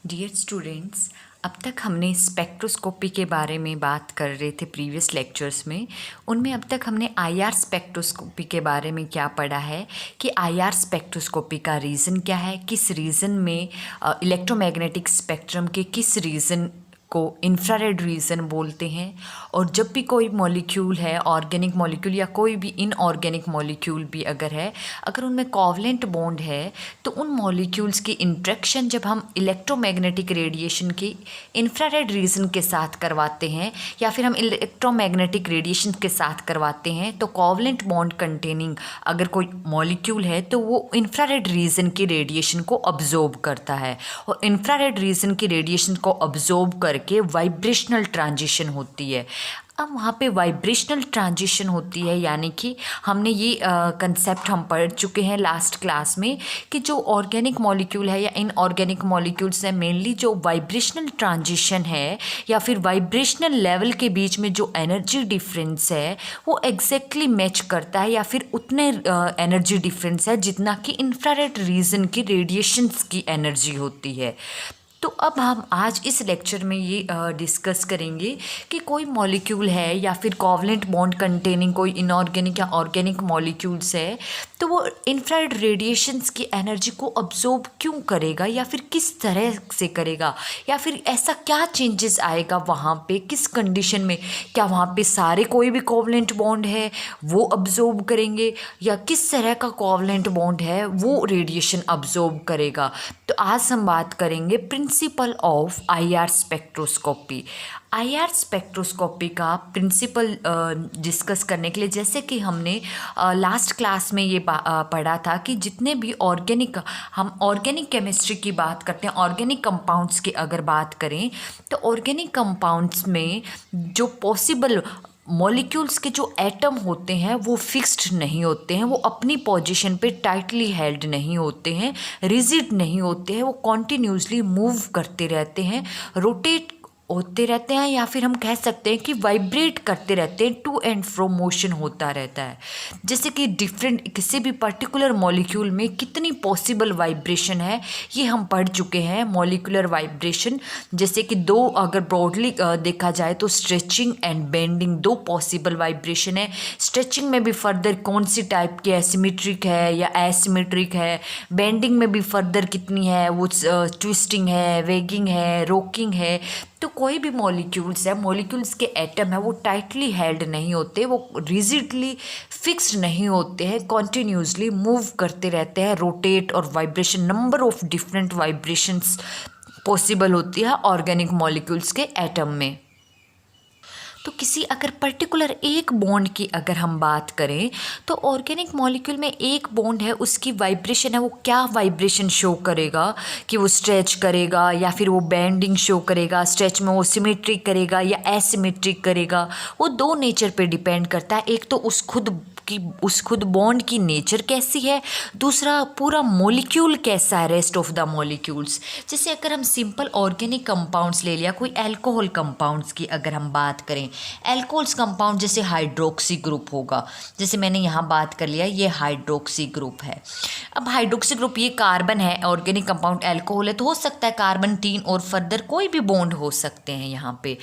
Dear students, अब तक हमने स्पेक्ट्रोस्कोपी के बारे में बात कर रहे थे प्रीवियस लेक्चर्स में। उनमें अब तक हमने आईआर स्पेक्ट्रोस्कोपी के बारे में क्या पढ़ा है कि आईआर स्पेक्ट्रोस्कोपी का रीज़न क्या है, किस रीज़न में इलेक्ट्रोमैग्नेटिक स्पेक्ट्रम के किस रीज़न को इंफ्रारेड रीजन बोलते हैं। और जब भी कोई मॉलिक्यूल है, ऑर्गेनिक मॉलिक्यूल या कोई भी इनऑर्गेनिक मॉलिक्यूल भी अगर है, अगर उनमें कोवलेंट बॉन्ड है तो उन मॉलिक्यूल्स की इंट्रैक्शन जब हम इलेक्ट्रोमैग्नेटिक रेडिएशन की इंफ्रारेड रीजन के साथ करवाते हैं या फिर हम इलेक्ट्रोमैग्नेटिक रेडिएशन के साथ करवाते हैं तो कोवलेंट बॉन्ड कंटेनिंग अगर कोई मॉलिक्यूल है तो वो इंफ्रारेड रीजन की रेडिएशन को अब्जॉर्ब करता है। और इंफ्रारेड रीजन की रेडिएशन को अब्जॉर्ब करके वाइब्रेशनल ट्रांजिशन होती है। अब वहाँ पे वाइब्रेशनल ट्रांजिशन होती है, यानी कि हमने ये कंसेप्ट हम पढ़ चुके हैं लास्ट क्लास में कि जो ऑर्गेनिक मॉलिक्यूल है या इनऑर्गेनिक मॉलिक्यूल्स हैं, मेनली जो वाइब्रेशनल ट्रांजिशन है या फिर वाइब्रेशनल लेवल के बीच में जो एनर्जी डिफरेंस है वो एग्जैक्टली मैच करता है या फिर उतने एनर्जी डिफरेंस है जितना कि इंफ्रारेड रीजन की रेडिएशंस की एनर्जी होती है। तो अब हम आज इस लेक्चर में ये डिस्कस करेंगे कि कोई मॉलिक्यूल है या फिर कोवलेंट बॉन्ड कंटेनिंग कोई इनऑर्गेनिक या ऑर्गेनिक मॉलिक्यूल्स है तो वो इंफ्रारेड रेडिएशंस की एनर्जी को अब्जॉर्ब क्यों करेगा या फिर किस तरह से करेगा, या फिर ऐसा क्या चेंजेस आएगा वहाँ पे, किस कंडीशन में, क्या वहाँ पे सारे कोई भी कोवलेंट बॉन्ड है वो अब्जॉर्ब करेंगे या किस तरह का कोवलेंट बॉन्ड है वो रेडिएशन अब्जॉर्ब करेगा। तो आज हम बात करेंगे principle of IR spectroscopy. IR spectroscopy का प्रिंसिपल डिस्कस करने के लिए, जैसे कि हमने लास्ट क्लास में ये पढ़ा था कि जितने भी हम ऑर्गेनिक केमिस्ट्री की बात करते हैं, ऑर्गेनिक कंपाउंड्स की अगर बात करें तो ऑर्गेनिक कंपाउंड्स में जो पॉसिबल मॉलिक्यूल्स के जो एटम होते हैं वो फिक्स्ड नहीं होते हैं, वो अपनी पोजीशन पे टाइटली हेल्ड नहीं होते हैं, रिजिड नहीं होते हैं, वो कॉन्टिन्यूसली मूव करते रहते हैं, रोटेट होते रहते हैं, या फिर हम कह सकते हैं कि वाइब्रेट करते रहते हैं, टू एंड फ्रो मोशन होता रहता है। जैसे कि डिफरेंट किसी भी पर्टिकुलर मॉलिक्यूल में कितनी पॉसिबल वाइब्रेशन है ये हम पढ़ चुके हैं। मॉलिक्यूलर वाइब्रेशन जैसे कि दो, अगर ब्रॉडली देखा जाए तो स्ट्रेचिंग एंड बेंडिंग दो पॉसिबल वाइब्रेशन है। स्ट्रेचिंग में भी फर्दर कौन सी टाइप की है, सिमेट्रिक है या एसिमेट्रिक है, बेंडिंग में भी फर्दर कितनी है, वो ट्विस्टिंग है, वेगिंग है, रॉकिंग है। तो कोई भी मॉलिक्यूल्स है, मॉलिक्यूल्स के एटम है वो टाइटली हेल्ड नहीं होते, वो रिजिडली फिक्स्ड नहीं होते हैं, कॉन्टिन्यूसली मूव करते रहते हैं, रोटेट और vibration, number of different vibrations possible होती है ऑर्गेनिक मॉलिक्यूल्स के एटम में। तो किसी अगर पर्टिकुलर एक बॉन्ड की अगर हम बात करें तो ऑर्गेनिक मॉलिक्यूल में एक बॉन्ड है, उसकी वाइब्रेशन है, वो क्या वाइब्रेशन शो करेगा कि वो स्ट्रेच करेगा या फिर वो बेंडिंग शो करेगा, स्ट्रेच में वो सिमेट्रिक करेगा या एसिमेट्रिक करेगा, वो दो नेचर पे डिपेंड करता है। एक तो उस खुद बॉन्ड की नेचर कैसी है, दूसरा पूरा मॉलिक्यूल कैसा है, रेस्ट ऑफ द मॉलिक्यूल्स। जैसे अगर हम सिंपल ऑर्गेनिक कंपाउंड्स ले लिया, कोई अल्कोहल कंपाउंड्स की अगर हम बात करें, अल्कोहल्स कंपाउंड जैसे हाइड्रोक्सी ग्रुप होगा, जैसे मैंने यहाँ बात कर लिया ये हाइड्रोक्सी ग्रुप है। अब हाइड्रोक्सी ग्रुप ये कार्बन है, ऑर्गेनिक कंपाउंड अल्कोहल है तो हो सकता है कार्बन 3 और फर्दर कोई भी बॉन्ड हो सकते हैं यहाँ पे।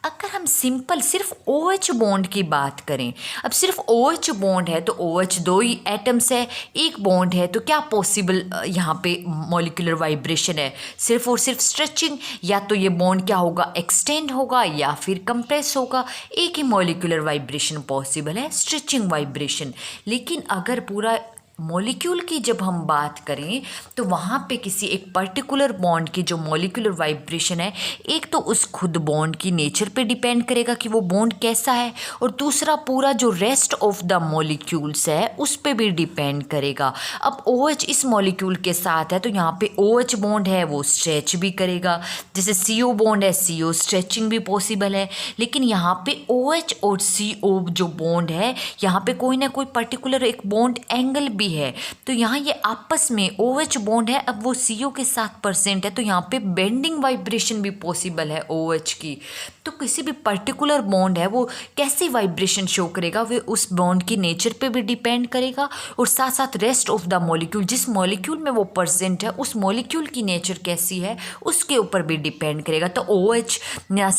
अगर हम सिंपल सिर्फ OH बॉन्ड की बात करें, अब सिर्फ OH बॉन्ड है तो OH दो ही एटम्स है, एक बॉन्ड है तो क्या पॉसिबल यहाँ पे मॉलिक्यूलर वाइब्रेशन है, सिर्फ और सिर्फ स्ट्रेचिंग, या तो ये बॉन्ड क्या होगा, एक्सटेंड होगा या फिर कंप्रेस होगा। एक ही मॉलिक्यूलर वाइब्रेशन पॉसिबल है, स्ट्रेचिंग वाइब्रेशन। लेकिन अगर पूरा मॉलिक्यूल की जब हम बात करें तो वहाँ पे किसी एक पर्टिकुलर बॉन्ड की जो मॉलिक्यूलर वाइब्रेशन है, एक तो उस खुद बॉन्ड की नेचर पे डिपेंड करेगा कि वो बॉन्ड कैसा है, और दूसरा पूरा जो रेस्ट ऑफ द मॉलिक्यूल्स है उस पे भी डिपेंड करेगा। अब OH इस मॉलिक्यूल के साथ है तो यहाँ पे OH बॉन्ड है वो स्ट्रेच भी करेगा, जैसे CO बॉन्ड है CO स्ट्रेचिंग भी पॉसिबल है। लेकिन यहाँ पे OH और CO जो बॉन्ड है यहाँ पे कोई ना कोई पर्टिकुलर एक बॉन्ड एंगल भी है, तो यहाँ ये आपस में OH बॉन्ड है, अब वो CO के साथ % है, तो यहाँ पे बेंडिंग वाइब्रेशन भी पॉसिबल है OH की। तो किसी भी पर्टिकुलर बॉन्ड है वो कैसी वाइब्रेशन शो करेगा, वो उस बॉन्ड की नेचर पे भी डिपेंड करेगा, और साथ साथ रेस्ट ऑफ द मॉलिक्यूल, जिस मॉलिक्यूल में वो प्रेजेंट है उस मॉलिक्यूल की नेचर कैसी है उसके ऊपर भी डिपेंड करेगा। तो OH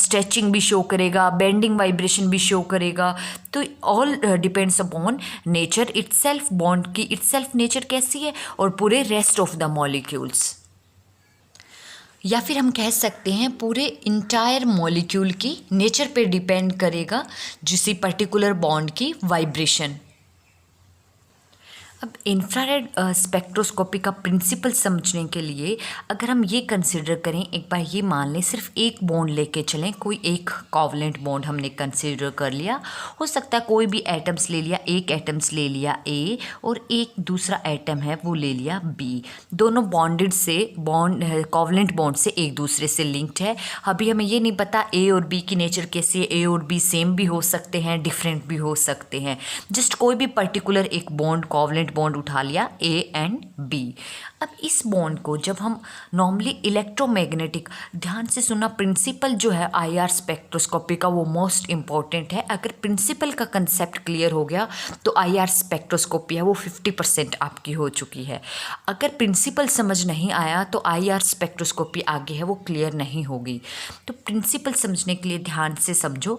स्ट्रेचिंग भी शो करेगा, बेंडिंग वाइब्रेशन भी शो करेगा, तो all depends upon nature itself, bond की इटसेल्फ नेचर कैसी है और पूरे रेस्ट ऑफ द मॉलिक्यूल्स, या फिर हम कह सकते हैं पूरे इंटायर मॉलिक्यूल की नेचर पे डिपेंड करेगा किसी पर्टिकुलर बॉन्ड की वाइब्रेशन। अब इंफ्रारेड स्पेक्ट्रोस्कोपी का प्रिंसिपल समझने के लिए अगर हम ये कंसिडर करें, एक बार ये मान लें सिर्फ एक बॉन्ड लेके चलें, कोई एक कोवलेंट बॉन्ड हमने कंसिडर कर लिया, हो सकता है कोई भी एटम्स ले लिया, एक एटम्स ले लिया A और एक दूसरा एटम है वो ले लिया B, दोनों बॉन्डेड से बॉन्ड कोवलेंट बॉन्ड से एक दूसरे से लिंक्ड है। अभी हमें ये नहीं पता A और B की नेचर कैसी है, A और B सेम भी हो सकते हैं, डिफरेंट भी हो सकते हैं, जस्ट कोई भी पर्टिकुलर एक बॉन्ड कोवलेंट बॉन्ड उठा लिया A एंड B। अब इस बॉन्ड को जब हम नॉर्मली इलेक्ट्रोमैग्नेटिक, ध्यान से सुना, प्रिंसिपल जो है IR स्पेक्ट्रोस्कोपी का वो मोस्ट इंपॉर्टेंट है। अगर प्रिंसिपल का कंसेप्ट क्लियर हो गया तो IR स्पेक्ट्रोस्कोपी है वो 50% आपकी हो चुकी है। अगर प्रिंसिपल समझ नहीं आया तो IR स्पेक्ट्रोस्कोपी आगे है वो क्लियर नहीं होगी। तो प्रिंसिपल समझने के लिए ध्यान से समझो,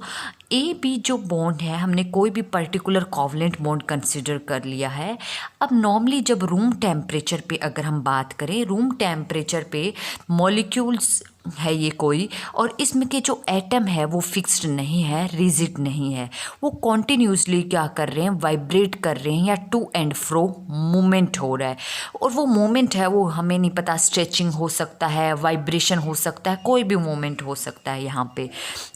AB जो बॉन्ड है हमने कोई भी पर्टिकुलर कोवलेंट बॉन्ड कंसिडर कर लिया है। अब नॉर्मली जब रूम टेम्परेचर पे अगर हम बात करें, रूम टेम्परेचर पे मॉलिक्यूल्स है ये कोई, और इसमें के जो एटम है वो फिक्स्ड नहीं है, रिजिड नहीं है, वो कॉन्टिन्यूसली क्या कर रहे हैं, वाइब्रेट कर रहे हैं, या टू एंड फ्रो मूवमेंट हो रहा है। और वो मूवमेंट है वो हमें नहीं पता, स्ट्रेचिंग हो सकता है, वाइब्रेशन हो सकता है, कोई भी मूवमेंट हो सकता है यहाँ पे।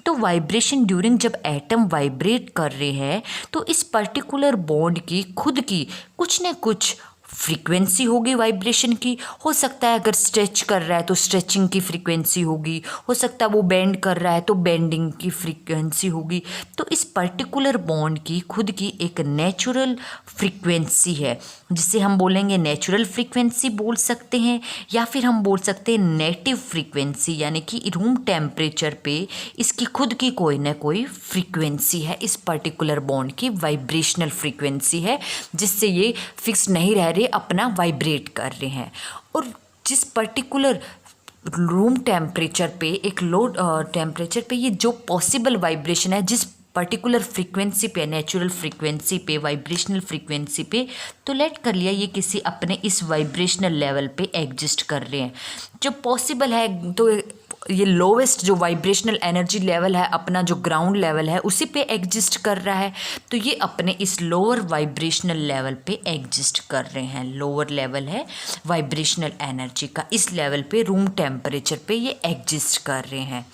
तो वाइब्रेशन ड्यूरिंग जब एटम वाइब्रेट कर रहे हैं तो इस पर्टिकुलर बॉन्ड की खुद की कुछ न कुछ फ्रीक्वेंसी होगी वाइब्रेशन की। हो सकता है अगर स्ट्रेच कर रहा है तो स्ट्रेचिंग की फ्रीक्वेंसी होगी, हो सकता है वो बेंड कर रहा है तो बेंडिंग की फ्रीक्वेंसी होगी। तो इस पर्टिकुलर बॉन्ड की खुद की एक नेचुरल फ्रीक्वेंसी है, जिसे हम बोलेंगे नेचुरल फ्रीक्वेंसी बोल सकते हैं, या फिर हम बोल सकते हैं नेटिव फ्रीक्वेंसी, यानी कि रूम टेम्परेचर पे इसकी खुद की कोई ना कोई फ्रीक्वेंसी है, इस पर्टिकुलर बॉन्ड की वाइब्रेशनल फ्रीक्वेंसी है, जिससे ये फिक्स नहीं रह रहे, अपना वाइब्रेट कर रहे हैं। और जिस पर्टिकुलर रूम टेम्परेचर पे, एक लो टेम्परेचर पे ये जो पॉसिबल वाइब्रेशन है, जिस पर्टिकुलर फ्रीक्वेंसी पे, नेचुरल फ्रीक्वेंसी पे, वाइब्रेशनल फ्रीक्वेंसी पे, तो लेट कर लिया ये किसी अपने इस वाइब्रेशनल लेवल पे एग्जिस्ट कर रहे हैं। जो पॉसिबल है तो ये लोवेस्ट जो वाइब्रेशनल एनर्जी लेवल है अपना, जो ग्राउंड लेवल है, उसी पे एग्जिस्ट कर रहा है, तो ये अपने इस लोअर वाइब्रेशनल लेवल पे एग्जिस्ट कर रहे हैं। लोअर लेवल है वाइब्रेशनल एनर्जी का, इस लेवल पे रूम टेम्परेचर पे ये एग्जिस्ट कर रहे हैं।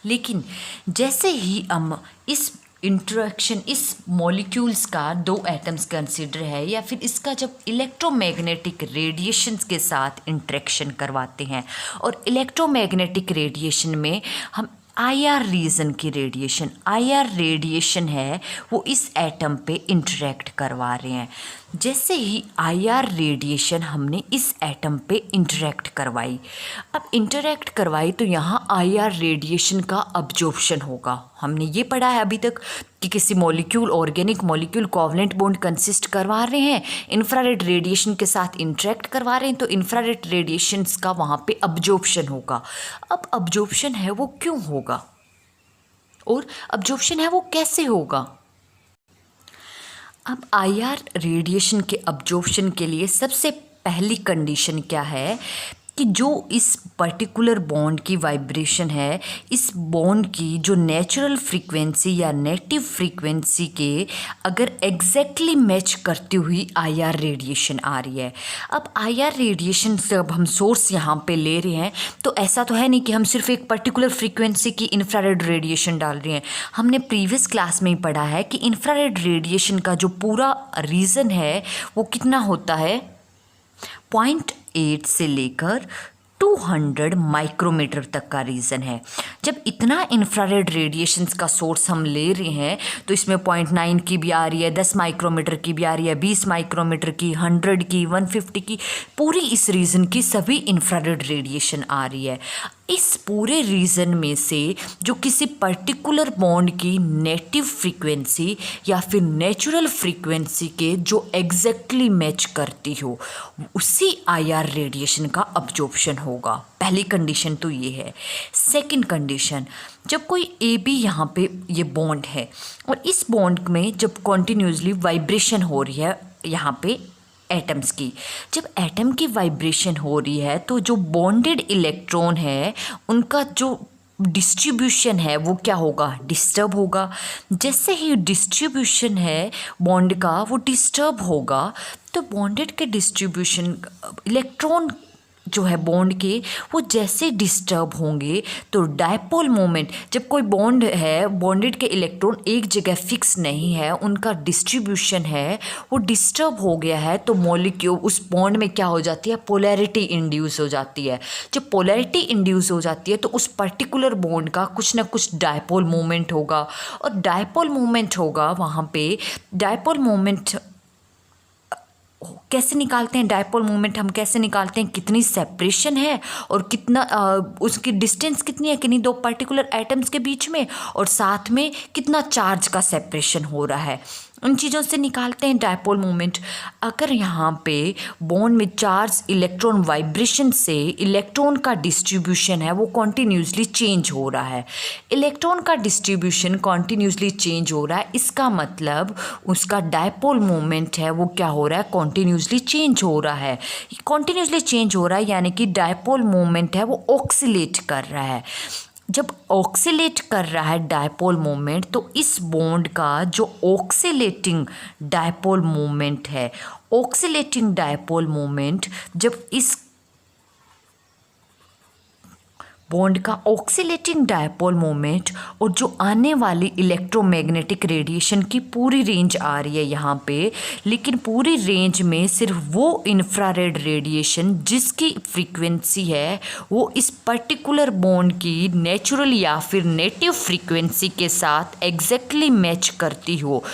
लेकिन जैसे ही हम इस इंटरेक्शन, इस मॉलिक्यूल्स का दो एटम्स कंसिडर है, या फिर इसका जब इलेक्ट्रोमैग्नेटिक रेडिएशंस के साथ इंटरेक्शन करवाते हैं, और इलेक्ट्रोमैग्नेटिक रेडिएशन में हम IR रीजन की रेडिएशन, IR रेडिएशन है वो इस एटम पे इंटरेक्ट करवा रहे हैं। जैसे ही IR रेडिएशन हमने इस एटम पे इंटरेक्ट करवाई, अब इंटरेक्ट करवाई तो यहाँ IR रेडिएशन का अब्जॉर्प्शन होगा। हमने ये पढ़ा है अभी तक कि किसी molecule, organic molecule covalent bond consist करवा रहे हैं, इंफ्रारेड रेडिएशन के साथ इंटरेक्ट करवा रहे हैं, तो इंफ्रारेड रेडिएशंस का वहाँ पे अब्जॉर्प्शन होगा। अब अब्जॉर्प्शन है वो क्यों होगा, और अब्जॉर्प्शन है वो कैसे होगा? अब IR रेडिएशन के अब्जॉर्प्शन के लिए सबसे पहली कंडीशन क्या है कि जो इस पर्टिकुलर बॉन्ड की वाइब्रेशन है, इस बॉन्ड की जो नेचुरल फ्रीक्वेंसी या नेटिव फ्रीक्वेंसी के अगर एग्जैक्टली मैच करती हुई IR रेडिएशन आ रही है। अब IR रेडिएशन से अब हम सोर्स यहाँ पे ले रहे हैं, तो ऐसा तो है नहीं कि हम सिर्फ एक पर्टिकुलर फ्रीक्वेंसी की इंफ्रारेड रेडिएशन डाल रहे हैं। हमने प्रीवियस क्लास में ही पढ़ा है कि इंफ्रारेड रेडिएशन का जो पूरा रीज़न है वो कितना होता है, 0.8 से लेकर 200 माइक्रोमीटर तक का रीज़न है। जब इतना इंफ्रारेड रेडिएशंस का सोर्स हम ले रहे हैं तो इसमें 0.9 की भी आ रही है, 10 माइक्रोमीटर की भी आ रही है, 20 माइक्रोमीटर की, 100 की, 150 की, पूरी इस रीजन की सभी इंफ्रारेड रेडिएशन आ रही है। इस पूरे रीजन में से जो किसी पर्टिकुलर बॉन्ड की नेटिव फ्रीक्वेंसी या फिर नेचुरल फ्रीक्वेंसी के जो एग्जैक्टली मैच करती हो, उसी आईआर रेडिएशन का अब्जॉर्प्शन होगा। पहली कंडीशन तो ये है। सेकंड कंडीशन, जब कोई ए बी यहाँ पे ये बॉन्ड है और इस बॉन्ड में जब कॉन्टिन्यूसली वाइब्रेशन हो रही है यहाँ पे एटम्स की, जब एटम की वाइब्रेशन हो रही है तो जो बॉन्डेड इलेक्ट्रॉन है उनका जो डिस्ट्रीब्यूशन है वो क्या होगा, डिस्टर्ब होगा। जैसे ही डिस्ट्रीब्यूशन है बॉन्ड का वो डिस्टर्ब होगा तो बॉन्डेड के डिस्ट्रीब्यूशन इलेक्ट्रॉन जो है बॉन्ड के वो जैसे डिस्टर्ब होंगे तो डायपोल मोमेंट, जब कोई बॉन्ड है बॉन्डेड के इलेक्ट्रॉन एक जगह फिक्स नहीं है, उनका डिस्ट्रीब्यूशन है वो डिस्टर्ब हो गया है तो मॉलिक्यूल उस बॉन्ड में क्या हो जाती है, पोलैरिटी इंड्यूस हो जाती है। जब पोलैरिटी इंड्यूस हो जाती है तो उस पर्टिकुलर बॉन्ड का कुछ ना कुछ डायपोल मोमेंट होगा और डायपोल मोमेंट होगा वहाँ पे। डायपोल मोमेंट कैसे निकालते हैं, डायपोल मोमेंट हम कैसे निकालते हैं, कितनी सेपरेशन है और कितना उसकी डिस्टेंस कितनी है किन्हीं दो पर्टिकुलर एटम्स के बीच में, और साथ में कितना चार्ज का सेपरेशन हो रहा है, उन चीज़ों से निकालते हैं डायपोल मोमेंट। अगर यहाँ पे बॉन्ड में चार्ज इलेक्ट्रॉन वाइब्रेशन से इलेक्ट्रॉन का डिस्ट्रीब्यूशन है वो कॉन्टिन्यूसली चेंज हो रहा है, इलेक्ट्रॉन का डिस्ट्रीब्यूशन कॉन्टिन्यूसली चेंज हो रहा है, इसका मतलब उसका डायपोल मोमेंट है वो क्या हो रहा है, कॉन्टिन्यूसली चेंज हो रहा है। कॉन्टिन्यूसली चेंज हो रहा है यानी कि डायपोल मोमेंट है वो ऑक्सीलेट कर रहा है। जब ऑक्सीलेट कर रहा है डायपोल मोमेंट तो इस बॉन्ड का जो ऑक्सीलेटिंग डायपोल मोमेंट है, ऑक्सीलेटिंग डायपोल मोमेंट जब इस बॉन्ड का ऑक्सीलेटिंग डायपोल मोमेंट और जो आने वाली इलेक्ट्रोमैग्नेटिक रेडिएशन की पूरी रेंज आ रही है यहाँ पे, लेकिन पूरी रेंज में सिर्फ वो इंफ्रारेड रेडिएशन जिसकी फ्रीक्वेंसी है वो इस पर्टिकुलर बॉन्ड की नेचुरल या फिर नेटिव फ्रीक्वेंसी के साथ एग्जैक्टली मैच करती हो,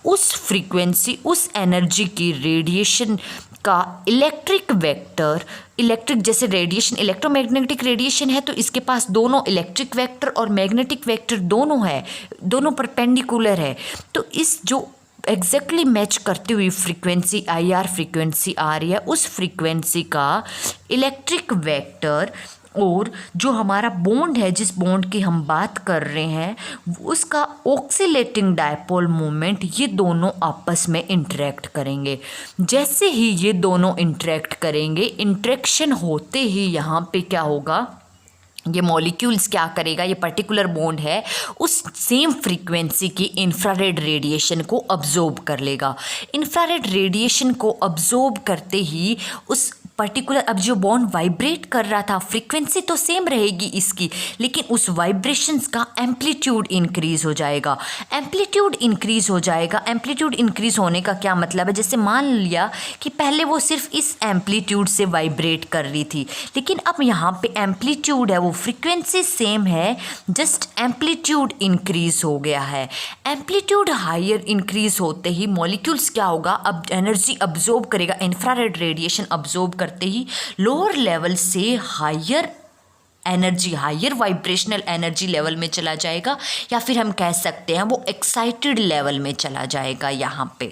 उस फ्रीक्वेंसी उस एनर्जी की रेडिएशन का इलेक्ट्रिक वेक्टर, इलेक्ट्रिक जैसे रेडिएशन इलेक्ट्रोमैग्नेटिक रेडिएशन है तो इसके पास दोनों इलेक्ट्रिक वेक्टर और मैग्नेटिक वेक्टर दोनों है, दोनों परपेंडिकुलर है, तो इस जो एग्जैक्टली मैच करती हुई फ्रीक्वेंसी आईआर फ्रीक्वेंसी आ रही है उस फ्रीक्वेंसी का इलेक्ट्रिक वेक्टर और जो हमारा बॉन्ड है जिस बॉन्ड की हम बात कर रहे हैं उसका ऑक्सीलेटिंग डायपोल मोमेंट, ये दोनों आपस में इंटरेक्ट करेंगे। जैसे ही ये दोनों इंटरेक्ट करेंगे, इंटरेक्शन होते ही यहाँ पे क्या होगा, ये मॉलिक्यूल्स क्या करेगा, ये पर्टिकुलर बॉन्ड है उस सेम फ्रीक्वेंसी की इंफ्रारेड रेडिएशन को अब्जॉर्ब कर लेगा। इंफ्रारेड रेडिएशन को अब्जॉर्ब करते ही उस पर्टिकुलर, अब जो बॉन्ड वाइब्रेट कर रहा था फ्रीक्वेंसी तो सेम रहेगी इसकी, लेकिन उस वाइब्रेशंस का एम्पलीट्यूड इंक्रीज हो जाएगा। एम्पलीट्यूड इंक्रीज हो जाएगा, एम्पलीट्यूड इंक्रीज होने का क्या मतलब है, जैसे मान लिया कि पहले वो सिर्फ इस एम्पलीट्यूड से वाइब्रेट कर रही थी, लेकिन अब यहाँ पे एम्पलीट्यूड है वो फ्रीक्वेंसी सेम है, जस्ट एम्पलीट्यूड इंक्रीज हो गया है। एम्पलीट्यूड हायर इंक्रीज होते ही मॉलिक्यूल्स क्या होगा, अब एनर्जी अब्जॉर्ब करेगा, इंफ्रारेड रेडिएशन अब्जॉर्ब करते ही लोअर लेवल से higher energy, higher vibrational energy level में चला जाएगा, या फिर हम कह सकते हैं वो एक्साइटेड लेवल में चला जाएगा यहाँ पे।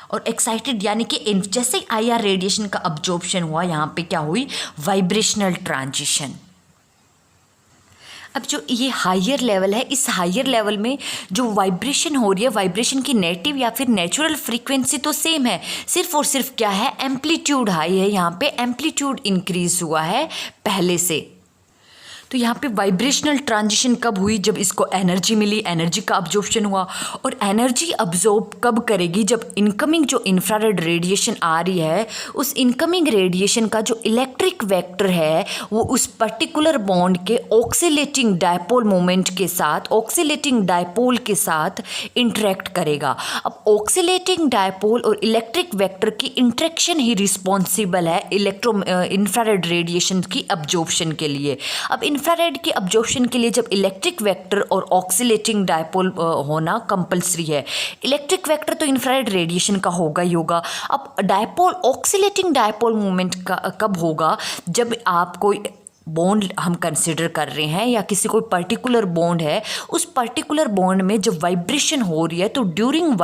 और एक्साइटेड यानी कि जैसे आईआर रेडिएशन का अब्जॉर्प्शन हुआ यहाँ पे क्या हुई, वाइब्रेशनल ट्रांजिशन। अब जो ये हायर लेवल है, इस हायर लेवल में जो वाइब्रेशन हो रही है, वाइब्रेशन की नेटिव या फिर नेचुरल फ्रीक्वेंसी तो सेम है, सिर्फ और सिर्फ क्या है, एम्पलीट्यूड हाई है, यहाँ पे एम्पलीट्यूड इंक्रीज हुआ है पहले से। तो तो यहाँ पे वाइब्रेशनल ट्रांजिशन कब हुई, जब इसको एनर्जी मिली, एनर्जी का अब्जॉर्प्शन हुआ। और एनर्जी अब्जॉर्ब कब करेगी, जब इनकमिंग जो इंफ्रारेड रेडिएशन आ रही है उस इनकमिंग रेडिएशन का जो इलेक्ट्रिक वेक्टर है वो उस पर्टिकुलर बॉन्ड के ऑक्सीलेटिंग डायपोल मोमेंट के साथ, ऑक्सीलेटिंग डायपोल के साथ इंटरेक्ट करेगा। अब ऑक्सीलेटिंग डायपोल और इलेक्ट्रिक वेक्टर की इंटरेक्शन ही रिस्पॉन्सिबल है इंफ्रारेड रेडिएशन की अब्जॉर्प्शन के लिए। अब इंफ्रारेड की अब्जॉर्प्शन के लिए जब इलेक्ट्रिक वेक्टर और ऑक्सीलेटिंग डायपोल होना कंपलसरी है, इलेक्ट्रिक वेक्टर तो इंफ्रारेड रेडिएशन का होगा ही होगा। अब डायपोल, ऑक्सीलेटिंग डायपोल मूवमेंट का कब होगा, जब आप कोई बॉन्ड हम कंसिडर कर रहे हैं या किसी कोई पर्टिकुलर बॉन्ड है, उस पर्टिकुलर बॉन्ड में जब वाइब्रेशन हो रही है तो ड्यूरिंग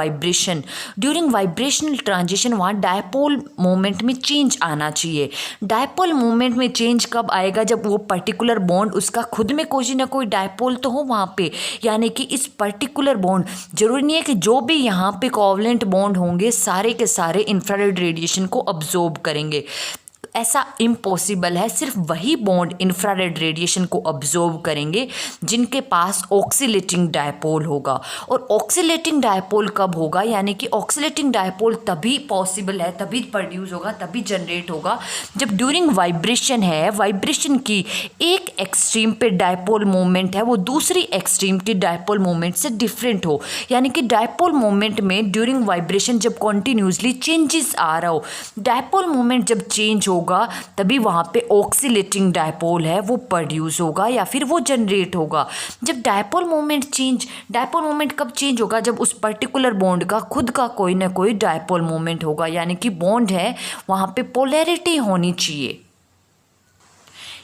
वाइब्रेशनल ट्रांजिशन वहाँ डायपोल मोमेंट में चेंज आना चाहिए। डायपोल मोमेंट में चेंज कब आएगा, जब वो पर्टिकुलर बॉन्ड उसका खुद में कोई ना कोई डायपोल तो हो वहाँ पे, यानी कि इस पर्टिकुलर बॉन्ड, जरूरी नहीं है कि जो भी यहाँ पे कोवलेंट बॉन्ड होंगे सारे के सारे इंफ्रारेड रेडिएशन को अब्जॉर्ब करेंगे। ऐसा इम्पॉसिबल है, सिर्फ वही बॉन्ड इंफ्रारेड रेडिएशन को अब्जॉर्ब करेंगे जिनके पास ऑक्सीलेटिंग डायपोल होगा। और ऑक्सीलेटिंग डायपोल कब होगा, यानी कि ऑक्सीलेटिंग डायपोल तभी पॉसिबल है, तभी प्रोड्यूस होगा, तभी जनरेट होगा जब ड्यूरिंग वाइब्रेशन है, वाइब्रेशन की एक एक्सट्रीम पे डायपोल मोमेंट है वो दूसरी एक्सट्रीम की डायपोल मोमेंट से डिफरेंट हो। यानी कि डायपोल मोमेंट में ड्यूरिंग वाइब्रेशन जब कॉन्टिन्यूसली चेंजेस आ रहा हो, डायपोल मोमेंट जब चेंज होगा तभी वहां पे ऑक्सीलेटिंग डायपोल है वो प्रोड्यूस होगा या फिर वो जनरेट होगा। जब डायपोल मोमेंट कब चेंज होगा, जब उस पर्टिकुलर बॉन्ड का खुद का कोई ना कोई डायपोल मोमेंट होगा, यानी कि बॉन्ड है वहां पे पोलैरिटी होनी चाहिए।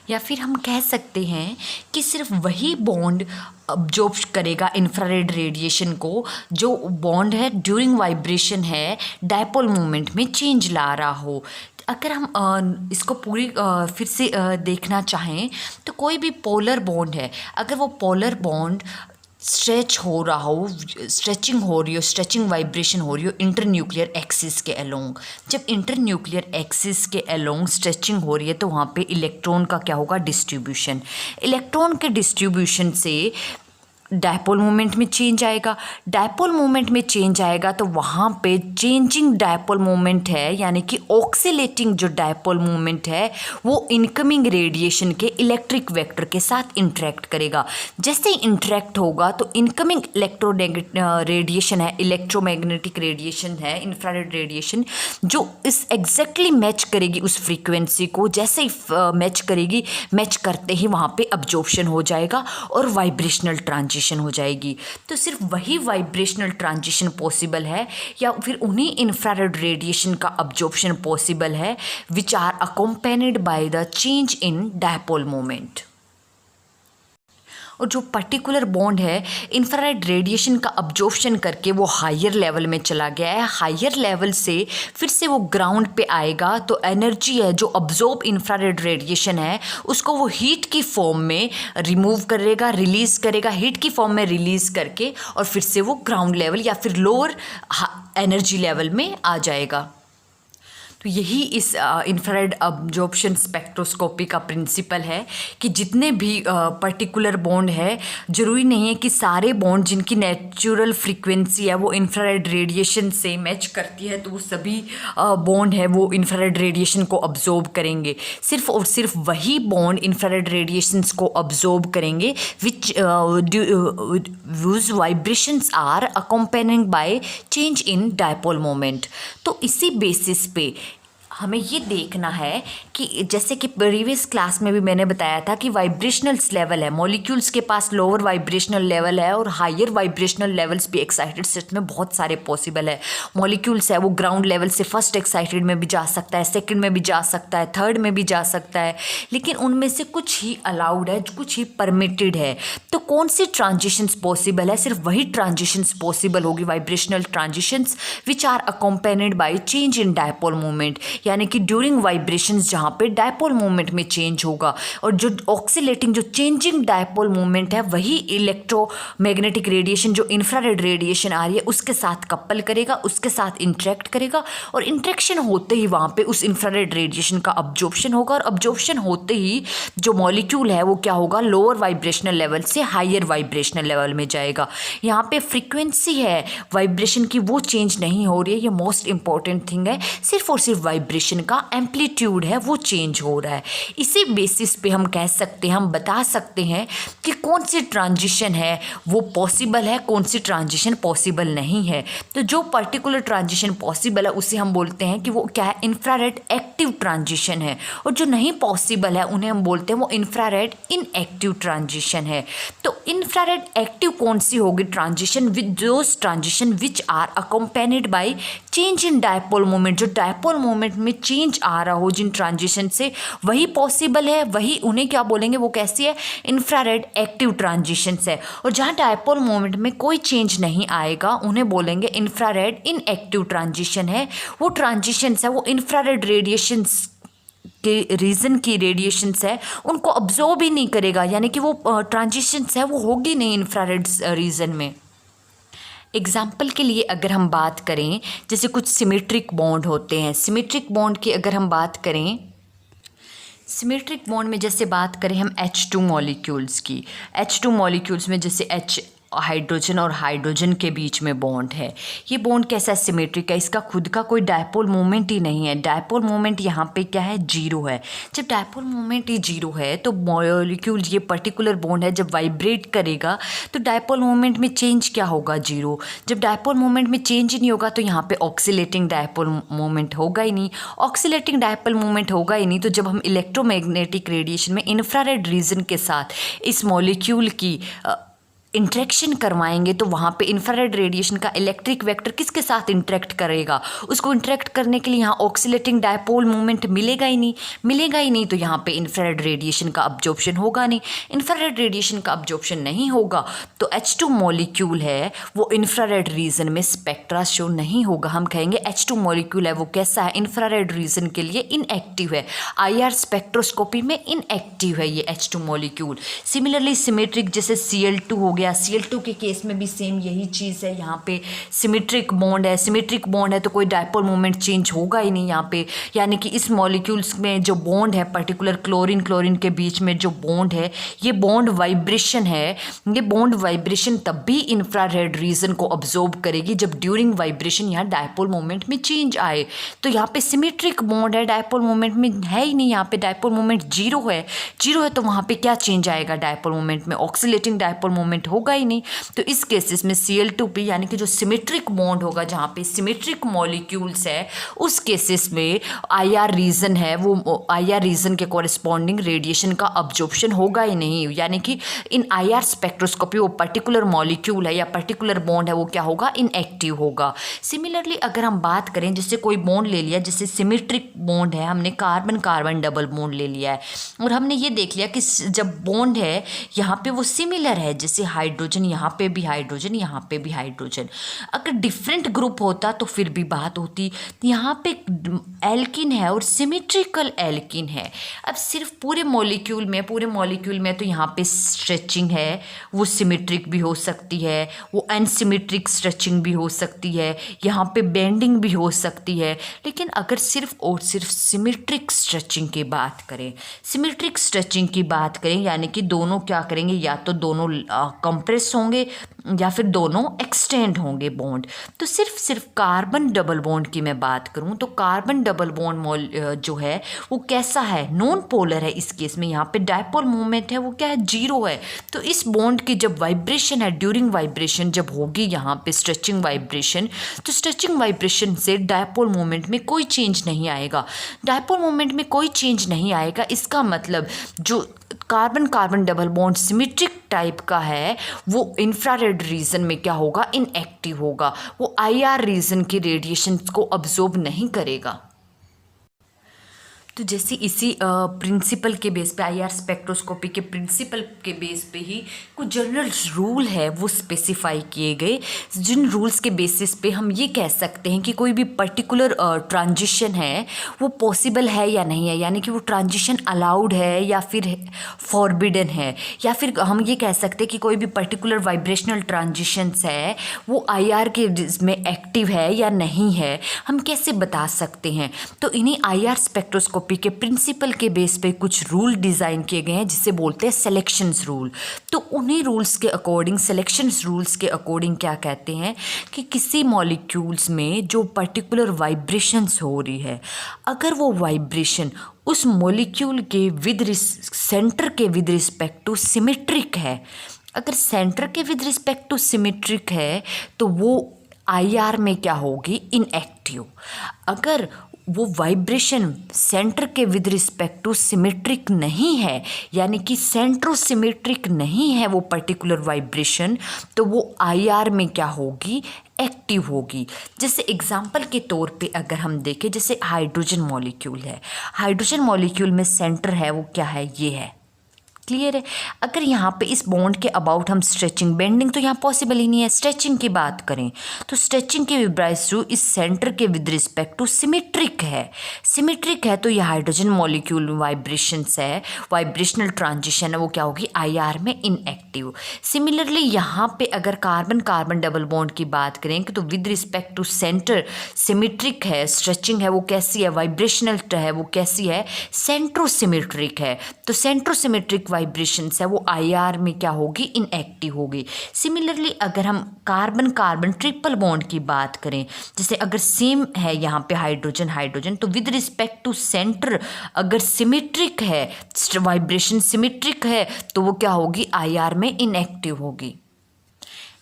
या फिर हम कह सकते हैं कि सिर्फ वही बॉन्ड अब्जॉर्ब करेगा इंफ्रारेड रेडिएशन को जो बॉन्ड है ड्यूरिंग वाइब्रेशन है डायपोल मोमेंट में चेंज ला रहा हो। अगर हम इसको पूरी फिर से देखना चाहें तो कोई भी पोलर बॉन्ड है, अगर वो पोलर बॉन्ड स्ट्रेच हो रहा हो, स्ट्रेचिंग वाइब्रेशन हो रही हो इंटरन्यूक्लियर एक्सिस के अलोंग, जब इंटरन्यूक्लियर एक्सिस के अलोंग स्ट्रेचिंग हो रही है तो वहाँ पे इलेक्ट्रॉन का क्या होगा, डिस्ट्रीब्यूशन। इलेक्ट्रॉन के डिस्ट्रीब्यूशन से डायपोल मोमेंट में चेंज आएगा। डायपोल मोमेंट में चेंज आएगा तो वहाँ पे चेंजिंग डायपोल मोमेंट है, यानी कि ऑक्सीलेटिंग जो डायपोल मोमेंट है वो इनकमिंग रेडिएशन के इलेक्ट्रिक वेक्टर के साथ इंटरेक्ट करेगा। जैसे ही इंटरेक्ट होगा तो इनकमिंग रेडिएशन है, इलेक्ट्रोमैग्नेटिक रेडिएशन है, इंफ्रारेड रेडिएशन, जो इस एग्जैक्टली मैच करेगी उस फ्रीक्वेंसी को। जैसे ही मैच करेगी, मैच करते ही वहाँ पे अब्जॉर्प्शन हो जाएगा और वाइब्रेशनल ट्रांजिशन हो जाएगी। तो सिर्फ वही वाइब्रेशनल ट्रांजिशन पॉसिबल है या फिर उन्हीं इंफ्रारेड रेडिएशन का अब्जॉर्प्शन पॉसिबल है which are accompanied by the change in dipole moment. और जो पर्टिकुलर बॉन्ड है इंफ्रारेड रेडिएशन का अब्जॉर्प्शन करके वो हायर लेवल में चला गया है, हायर लेवल से फिर से वो ग्राउंड पे आएगा तो एनर्जी है जो अब्जॉर्ब इंफ्रारेड रेडिएशन है उसको वो हीट की फॉर्म में रिमूव करेगा, रिलीज़ करेगा, हीट की फॉर्म में रिलीज़ करके और फिर से वो ग्राउंड लेवल या फिर लोअर एनर्जी लेवल में आ जाएगा। तो यही इस इंफ्रारेड अब्जॉर्प्शन स्पेक्ट्रोस्कोपी का प्रिंसिपल है कि जितने भी पर्टिकुलर बॉन्ड है, ज़रूरी नहीं है कि सारे बॉन्ड जिनकी नेचुरल फ्रीक्वेंसी है वो इंफ्रारेड रेडिएशन से मैच करती है तो वो सभी बॉन्ड है वो इंफ्रारेड रेडिएशन को अब्जॉर्ब करेंगे। सिर्फ और सिर्फ वही बॉन्ड इंफ्रारेड रेडिएशंस को अब्जॉर्ब करेंगे which whose vibrations are accompanying by change in dipole moment. तो इसी बेसिस पे हमें ये देखना है कि जैसे कि प्रीवियस क्लास में भी मैंने बताया था कि वाइब्रेशनल्स लेवल है, मॉलिक्यूल्स के पास लोअर वाइब्रेशनल लेवल है और हायर वाइब्रेशनल लेवल्स भी एक्साइटेड स्टेट में बहुत सारे पॉसिबल है। मॉलिक्यूल्स है वो ग्राउंड लेवल से फर्स्ट एक्साइटेड में भी जा सकता है, सेकंड में भी जा सकता है, थर्ड में भी जा सकता है, लेकिन उनमें से कुछ ही अलाउड है, कुछ ही परमिटेड है। तो कौन सी ट्रांजिशंस पॉसिबल है, सिर्फ वही ट्रांजिशंस पॉसिबल होगी vibrational transitions which are accompanied by change in dipole moment, यानी कि ड्यूरिंग वाइब्रेशंस जहाँ पे डायपोल मोमेंट में चेंज होगा, और जो ऑक्सीलेटिंग जो चेंजिंग डायपोल मोमेंट है वही इलेक्ट्रोमैग्नेटिक रेडिएशन जो इंफ्रारेड रेडिएशन आ रही है उसके साथ कपल करेगा, उसके साथ इंटरेक्ट करेगा, और इंटरेक्शन होते ही वहाँ पे उस इंफ्रारेड रेडिएशन का अब्जॉर्प्शन होगा, और अब्जॉर्प्शन होते ही जो मॉलिक्यूल है वो क्या होगा, लोअर वाइब्रेशनल लेवल से हायर वाइब्रेशनल लेवल में जाएगा। यहाँ पे फ्रीक्वेंसी है वाइब्रेशन की वो चेंज नहीं हो रही है, ये मोस्ट इंपॉर्टेंट थिंग है, सिर्फ और सिर्फ वाइब्रेशन का एम्पलीट्यूड है वो चेंज हो रहा है। इसी बेसिस पे हम कह सकते हैं, हम बता सकते हैं कि कौन सी ट्रांजिशन है वो पॉसिबल है, कौन सी ट्रांजिशन पॉसिबल नहीं है। तो जो पर्टिकुलर ट्रांजिशन पॉसिबल है उसे हम बोलते हैं कि वो क्या है, इंफ्रारेड एक्टिव ट्रांजिशन है, और जो नहीं पॉसिबल है उन्हें हम बोलते हैं वो इंफ्रारेड इनएक्टिव ट्रांजिशन है। तो इंफ्रारेड एक्टिव कौन सी होगी transition, with those transition which are accompanied by change in dipole moment, जो डायपोल मोमेंट में चेंज आ रहा हो जिन ट्रांजिशन से, वही पॉसिबल है, वही उन्हें क्या बोलेंगे, वो कैसी है, इंफ्रारेड एक्टिव ट्रांजिशंस है। और जहाँ डायपोल मोमेंट में कोई चेंज नहीं आएगा उन्हें बोलेंगे इंफ्रारेड इनएक्टिव ट्रांजिशन है। वो ट्रांजिशंस है वो इंफ्रारेड रेडिएशंस के रीजन की रेडिएशंस है उनको अब्जॉर्ब ही नहीं करेगा, यानी कि वो ट्रांजिशंस है वो होगी नहीं इंफ्रारेड रीजन में। एग्जाम्पल के लिए अगर हम बात करें, जैसे कुछ सिमेट्रिक बॉन्ड होते हैं, सिमेट्रिक बॉन्ड की अगर हम बात करें, सिमेट्रिक बॉन्ड में जैसे बात करें हम H2 मॉलिक्यूल्स की, H2 मॉलिक्यूल्स में जैसे H हाइड्रोजन और हाइड्रोजन के बीच में बॉन्ड है, ये बॉन्ड कैसा सिमेट्रिक है, इसका खुद का कोई डायपोल मोमेंट ही नहीं है, डायपोल मोमेंट यहाँ पे क्या है, जीरो है। जब डायपोल मोमेंट ही जीरो है तो मॉलिक्यूल ये पर्टिकुलर बॉन्ड है जब वाइब्रेट करेगा तो डायपोल मोमेंट में चेंज क्या होगा, जीरो। जब डायपोल मोमेंट में चेंज ही नहीं होगा तो यहाँ पे ऑक्सीलेटिंग डायपोल मोमेंट होगा ही नहीं, ऑक्सीलेटिंग डायपोल मोमेंट होगा ही नहीं, तो जब हम इलेक्ट्रोमैग्नेटिक रेडिएशन में इंफ्रारेड रीजन के साथ इस मॉलिक्यूल की इंटरेक्शन करवाएंगे तो वहाँ पे इंफ्रारेड रेडिएशन का इलेक्ट्रिक वेक्टर किसके साथ इंटरेक्ट करेगा, उसको इंटरेक्ट करने के लिए यहाँ ऑक्सीलेटिंग डायपोल मोमेंट मिलेगा ही नहीं, तो यहाँ पे इंफ्रारेड रेडिएशन का अब्जॉर्प्शन होगा नहीं। इंफ्रारेड रेडिएशन का अब्जॉर्प्शन नहीं होगा तो H2 मॉलिक्यूल है वो इंफ्रारेड रीजन में स्पेक्ट्रा शो नहीं होगा, हम कहेंगे H2 मॉलिक्यूल है वो कैसा है, इंफ्रारेड रीजन के लिए इनएक्टिव है, IR स्पेक्ट्रोस्कोपी में इनएक्टिव है ये H2 मॉलिक्यूल। सिमिलरली सिमेट्रिक जैसे Cl2 हो गया, Cl2 के केस में भी सेम यही चीज़ है, यहाँ पे सिमेट्रिक बॉन्ड है, सिमेट्रिक बॉन्ड है तो कोई डायपोल मोमेंट चेंज होगा ही नहीं यहाँ पे, यानी कि इस मॉलिक्यूल्स में जो बॉन्ड है पर्टिकुलर क्लोरीन के बीच में जो बॉन्ड है ये बॉन्ड वाइब्रेशन है, ये बॉन्ड वाइब्रेशन तब भी इंफ्रारेड रीजन को अब्जॉर्ब करेगी जब ड्यूरिंग वाइब्रेशन यहाँ डायपोल मोमेंट में चेंज आए। तो यहाँ पे सिमेट्रिक बॉन्ड है, डायपोल मोमेंट में है ही नहीं, यहाँ पे डायपोल मोमेंट जीरो है तो वहाँ पे क्या चेंज आएगा, डायपोल मोमेंट में ऑक्सीलेटिंग डायपोल मोमेंट होगा ही नहीं। तो इस केसेस में Cl2p यानी कि जो सिमेट्रिक बॉन्ड होगा जहाँ पे सिमेट्रिक मॉलिक्यूल्स है उस केसेस में IR रीजन है वो IR रीजन के कॉरेस्पॉन्डिंग रेडिएशन का अब्जॉर्प्शन होगा ही नहीं, यानी कि इन IR स्पेक्ट्रोस्कोपी वो पर्टिकुलर मॉलिक्यूल है या पर्टिकुलर बॉन्ड है वो क्या होगा, इनएक्टिव होगा। सिमिलरली अगर हम बात करें जैसे कोई बॉन्ड ले लिया, जैसे सिमेट्रिक बॉन्ड है, हमने कार्बन कार्बन डबल बॉन्ड ले लिया है और हमने ये देख लिया कि जब बॉन्ड है यहाँ पे वो सिमिलर है, जैसे हाइड्रोजन यहाँ पे भी हाइड्रोजन यहाँ पे भी हाइड्रोजन, अगर डिफरेंट ग्रुप होता तो फिर भी बात होती। यहाँ पे एल्किन है और सिमेट्रिकल एल्किन है। अब सिर्फ पूरे मॉलिक्यूल में तो यहाँ पे स्ट्रेचिंग है वो सिमेट्रिक भी हो सकती है, वो अनसिमेट्रिक स्ट्रेचिंग भी हो सकती है, यहाँ पे बेंडिंग भी हो सकती है। लेकिन अगर सिर्फ और सिर्फ सिमेट्रिक स्ट्रेचिंग की बात करें, यानी कि दोनों क्या करेंगे, या तो दोनों कंप्रेस होंगे या फिर दोनों एक्सटेंड होंगे बॉन्ड। तो सिर्फ कार्बन डबल बॉन्ड की मैं बात करूं तो कार्बन डबल बॉन्ड जो है वो कैसा है, नॉन पोलर है। इस केस में यहाँ पे डायपोल मोमेंट है वो क्या है, जीरो है। तो इस बॉन्ड की जब वाइब्रेशन है, ड्यूरिंग वाइब्रेशन जब होगी यहाँ पे स्ट्रेचिंग वाइब्रेशन, तो स्ट्रेचिंग वाइब्रेशन से डायपोल मोमेंट में कोई चेंज नहीं आएगा। डायपोल मोमेंट में कोई चेंज नहीं आएगा, इसका मतलब जो carbon carbon double bond symmetric type का है वो इंफ्रारेड रीजन में क्या होगा, इनएक्टिव होगा, वो IR रीजन की रेडिएशन को अब्जॉर्ब नहीं करेगा। तो जैसे इसी प्रिंसिपल के बेस पे आईआर स्पेक्ट्रोस्कोपी के प्रिंसिपल के बेस पे ही कुछ जनरल रूल है वो स्पेसिफाई किए गए, जिन रूल्स के बेसिस पे हम ये कह सकते हैं कि कोई भी पर्टिकुलर ट्रांजिशन है वो पॉसिबल है या नहीं है, यानी कि वो ट्रांजिशन अलाउड है या फिर फॉरबिडन है, या फिर हम ये कह सकते हैं कि कोई भी पर्टिकुलर वाइब्रेशनल ट्रांजिशंस है वो आईआर के में एक्टिव है या नहीं है, हम कैसे बता सकते हैं। तो इन्हीं आईआर स्पेक्ट्रोस्कोपी के प्रिंसिपल के बेस पे कुछ रूल डिज़ाइन किए गए हैं जिसे बोलते हैं सिलेक्शंस रूल। तो उन्हीं रूल्स के अकॉर्डिंग, सिलेक्शंस रूल्स के अकॉर्डिंग क्या कहते हैं कि किसी मॉलिक्यूल्स में जो पर्टिकुलर वाइब्रेशंस हो रही है, अगर वो वाइब्रेशन उस मॉलिक्यूल के सेंटर के विद रिस्पेक्ट टू सिमेट्रिक है, अगर सेंटर के विद रिस्पेक्ट टू सिमेट्रिक है तो वो आईआर में क्या होगी, इनएक्टिव। अगर वो वाइब्रेशन सेंटर के विद रिस्पेक्ट टू सिमेट्रिक नहीं है, यानी कि सेंट्रोसिमेट्रिक नहीं है वो पर्टिकुलर वाइब्रेशन, तो वो आईआर में क्या होगी, एक्टिव होगी। जैसे एग्जाम्पल के तौर पे अगर हम देखें, जैसे हाइड्रोजन मॉलिक्यूल है, हाइड्रोजन मॉलिक्यूल में सेंटर है वो क्या है, ये है, क्लियर है। अगर यहाँ पे इस बॉन्ड के अबाउट हम स्ट्रेचिंग, बेंडिंग तो यहाँ पॉसिबल ही नहीं है, स्ट्रेचिंग की बात करें तो स्ट्रेचिंग के विब्राइज थ्रू इस सेंटर के विद रिस्पेक्ट टू सिमेट्रिक है, सिमेट्रिक है, तो ये हाइड्रोजन मॉलिक्यूल वाइब्रेशंस है, वाइब्रेशनल ट्रांजिशन है, वो क्या होगी, आईआर में इनएक्टिव। सिमिलरली यहाँ पे अगर कार्बन कार्बन डबल बॉन्ड की बात करें तो with respect to centre symmetric है, स्ट्रेचिंग है, वो कैसी है, वाइब्रेशनल है, वो कैसी है, सेंट्रोसिमेट्रिक है, तो सेंट्रोसिमेट्रिक वाइब्रेशंस है वो आईआर में क्या होगी, इनएक्टिव होगी। सिमिलरली अगर हम कार्बन कार्बन ट्रिपल बॉन्ड की बात करें, जैसे अगर सेम है यहाँ पे हाइड्रोजन हाइड्रोजन, तो विद रिस्पेक्ट टू सेंटर अगर सिमेट्रिक है, वाइब्रेशन सिमेट्रिक है, तो वो क्या होगी, आईआर में इनएक्टिव होगी।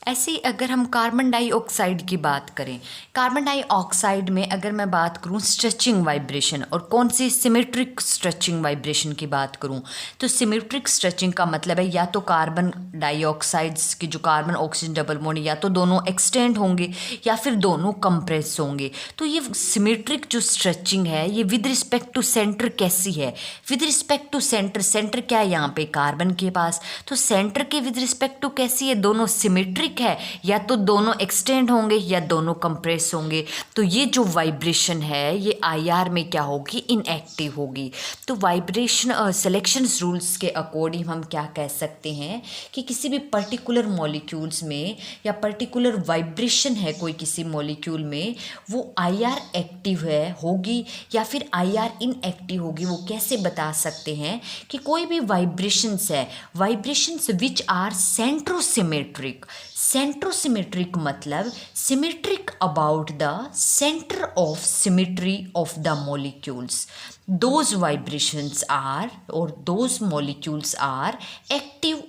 ऐसे ही अगर हम कार्बन डाइऑक्साइड की बात करें, कार्बन डाइऑक्साइड में अगर मैं बात करूं स्ट्रेचिंग वाइब्रेशन और कौन सी सिमेट्रिक स्ट्रेचिंग वाइब्रेशन की बात करूं, तो सिमेट्रिक स्ट्रेचिंग का मतलब है या तो कार्बन डाइऑक्साइड्स की जो कार्बन ऑक्सीजन डबल बॉन्ड या तो दोनों एक्सटेंड होंगे या फिर दोनों कंप्रेस होंगे। तो ये सिमेट्रिक जो स्ट्रेचिंग है ये विद रिस्पेक्ट टू सेंटर कैसी है, with respect to centre, centre क्या है यहाँ पे कार्बन के पास, तो सेंटर के विद रिस्पेक्ट टू कैसी है, दोनों सिमेट्रिक है, या तो दोनों एक्सटेंड होंगे या दोनों कंप्रेस होंगे। तो ये जो वाइब्रेशन है ये आईआर में क्या होगी, इनएक्टिव होगी। तो वाइब्रेशन सिलेक्शन रूल्स के अकॉर्डिंग हम क्या कह सकते हैं कि किसी भी पर्टिकुलर मॉलिक्यूल्स में या पर्टिकुलर वाइब्रेशन है कोई किसी मॉलिक्यूल में, वो आईआर एक्टिव है होगी या फिर आईआर इनएक्टिव होगी। वो कैसे बता सकते हैं कि कोई भी वाइब्रेशंस है, vibrations which are centrosymmetric, centrosymmetric मतलब symmetric about the centre of symmetry of the molecules, those vibrations are और those molecules are active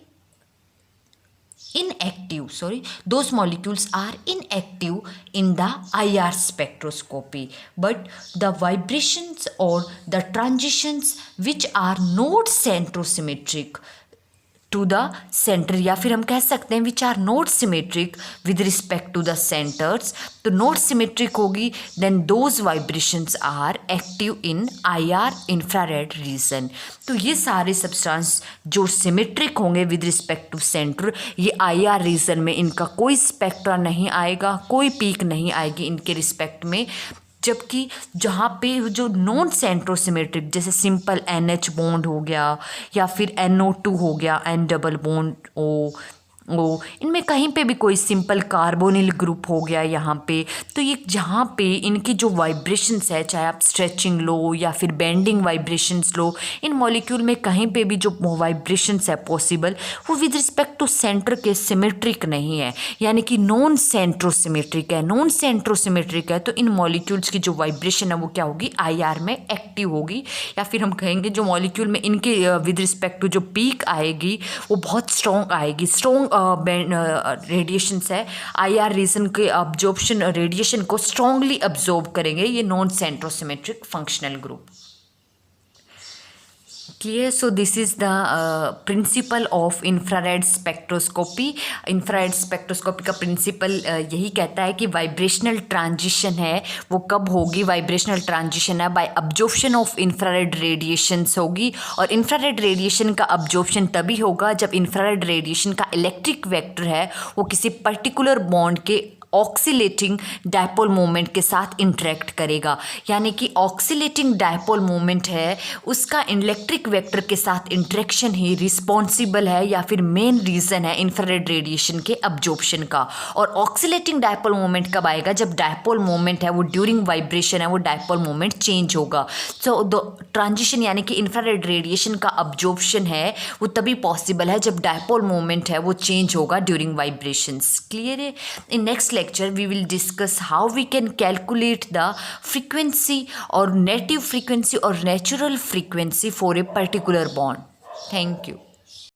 those molecules are inactive in the IR spectroscopy, but the vibrations or the transitions which are not centrosymmetric to the centre, या फिर हम कह सकते हैं which are not symmetric with respect to the centres, तो not symmetric होगी, then those vibrations are active in IR infrared region. तो ये सारे सब्सटेंस जो सिमेट्रिक होंगे विद रिस्पेक्ट टू सेंटर, ये आईआर रीजन में इनका कोई स्पेक्ट्रा नहीं आएगा, कोई पीक नहीं आएगी इनके रिस्पेक्ट में। जबकि जहाँ पे जो नॉन सेंट्रोसिमेट्रिक जैसे सिंपल NH बॉन्ड हो गया या फिर NO2 हो गया, N डबल बॉन्ड ओ, इनमें कहीं पे भी कोई सिंपल कार्बोनिल ग्रुप हो गया यहाँ पे, तो ये जहाँ पे इनकी जो वाइब्रेशंस है, चाहे आप स्ट्रेचिंग लो या फिर बेंडिंग वाइब्रेशंस लो, इन मॉलिक्यूल में कहीं पे भी जो वाइब्रेशंस है पॉसिबल, वो विद रिस्पेक्ट टू सेंटर के सिमेट्रिक नहीं है, यानी कि नॉन सेंट्रोसिमेट्रिक है। नॉन सेंट्रोसिमेट्रिक है तो इन मॉलिक्यूल्स की जो वाइब्रेशन है वो क्या होगी, आईआर में एक्टिव होगी, या फिर हम कहेंगे जो मॉलिक्यूल में इनके विद रिस्पेक्ट टू जो पीक आएगी वो बहुत स्ट्रॉन्ग आएगी। स्ट्रॉन्ग रेडिएशंस है, आईआर रीजन के अब्जॉर्प्शन रेडिएशन को स्ट्रांगली अब्जॉर्ब करेंगे ये non centrosymmetric functional group. Clear? So this is the principle of infrared spectroscopy. Infrared spectroscopy का प्रिंसिपल यही कहता है कि वाइब्रेशनल ट्रांजिशन है वो कब होगी, वाइब्रेशनल ट्रांजिशन है by absorption of infrared radiations होगी, और इंफ्रारेड रेडिएशन का अब्जॉर्प्शन तभी होगा जब इंफ्रारेड रेडिएशन का इलेक्ट्रिक वेक्टर है वो किसी पर्टिकुलर बॉन्ड के ऑक्सीलेटिंग डायपोल मोमेंट के साथ इंटरेक्ट करेगा। यानी कि ऑक्सीलेटिंग डायपोल मोमेंट है उसका इलेक्ट्रिक वेक्टर के साथ इंटरेक्शन ही रिस्पॉन्सिबल है या फिर मेन रीज़न है इंफ्रारेड रेडिएशन के अब्जॉर्प्शन का। और ऑक्सीलेटिंग डायपोल मोमेंट कब आएगा, जब डायपोल मोमेंट है वो ड्यूरिंग वाइब्रेशन है वो डायपोल मोमेंट चेंज होगा। सो द ट्रांजिशन यानी कि इंफ्रारेड रेडिएशन का अब्जॉर्प्शन है वो तभी पॉसिबल है जब डायपोल मोमेंट है वो चेंज होगा ड्यूरिंग वाइब्रेशंस। क्लियर है? In next lecture we will discuss how we can calculate the frequency or native frequency or natural frequency for a particular bond. Thank you.